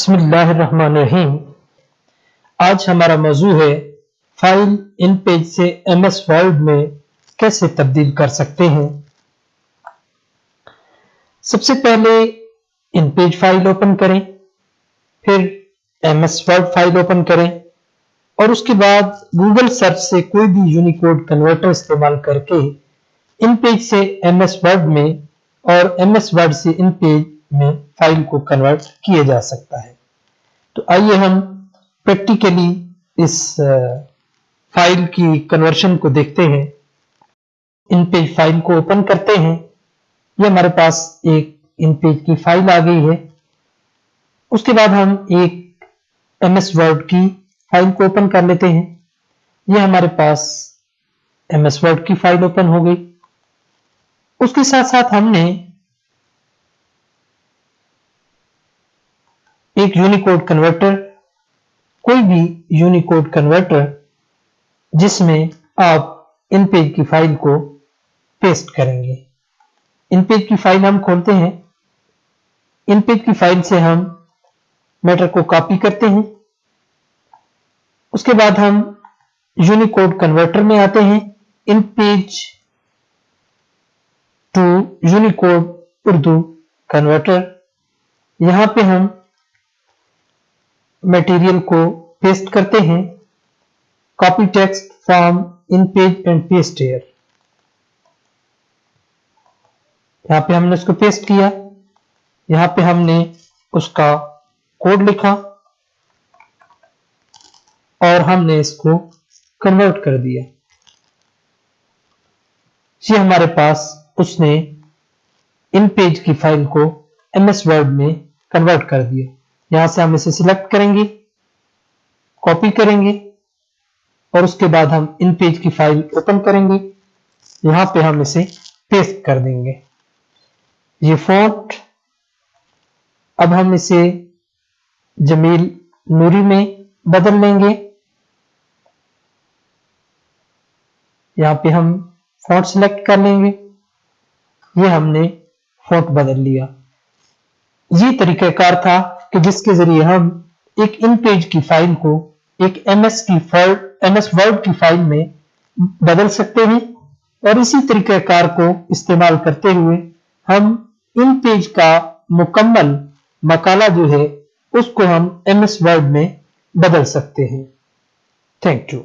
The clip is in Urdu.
بسم اللہ الرحمن الرحیم۔ آج ہمارا موضوع ہے فائل ان پیج سے ایم ایس ورڈ میں کیسے تبدیل کر سکتے ہیں۔ سب سے پہلے ان پیج فائل اوپن کریں، پھر M S word file open کریں اور اس کے بعد گوگل سرچ سے کوئی بھی یونیکوڈ کنورٹر استعمال کر کے ان پیج سے ایم ایس ورڈ میں اور ایم ایس ورڈ سے ان پیج میں فائل کو کنورٹ کیا جا سکتا ہے۔ تو آئیے ہم پریکٹیکلی اس فائل کی کنورشن کو دیکھتے ہیں۔ ان پیج فائل کو اوپن کرتے ہیں، یہ ہمارے پاس ایک ان پیج کی فائل آ گئی ہے۔ اس کے بعد ہم ایک ایم ایس ورڈ کی فائل کو اوپن کر لیتے ہیں، یہ ہمارے پاس ایم ایس ورڈ کی فائل اوپن ہو گئی۔ اس کے ساتھ ساتھ ہم نے ایک یونیکوڈ کنورٹر، کوئی بھی یونیکوڈ کنورٹر جس میں آپ ان پیج کی فائل کو پیسٹ کریں گے۔ ان پیج کی فائل ہم کھولتے ہیں، ان پیج کی فائل سے ہم میٹر کو کاپی کرتے ہیں، اس کے بعد ہم یونیکوڈ کنورٹر میں آتے ہیں، InPage to Unicode Urdu converter, یہاں پہ ہم میٹیریل کو پیسٹ کرتے ہیں، copy text from InPage and paste here, یہاں پہ ہم نے اس کو پیسٹ کیا، یہاں پہ ہم نے اس کا کوڈ لکھا اور ہم نے اس کو کنورٹ کر دیا۔ یہ ہمارے پاس اس نے ان پیج کی فائل کو ایم ایس ورڈ میں کنورٹ کر دیا۔ یہاں سے ہم اسے سلیکٹ کریں گے، کاپی کریں گے اور اس کے بعد ہم ان پیج کی فائل اوپن کریں گے، یہاں پہ ہم اسے پیسٹ کر دیں گے۔ یہ فونٹ اب ہم اسے جمیل نوری میں بدل لیں گے، یہاں پہ ہم فونٹ سلیکٹ کر لیں گے، یہ ہم نے فونٹ بدل لیا۔ یہ طریقہ کار تھا کہ جس کے ذریعے ہم ایک ان پیج کی فائل کو ایک ایم ایس ورڈ کی فائل میں بدل سکتے ہیں، اور اسی طریقہ کار کو استعمال کرتے ہوئے ہم ان پیج کا مکمل مقالہ جو ہے اس کو ہم ایم ایس ورڈ میں بدل سکتے ہیں۔ Thank you.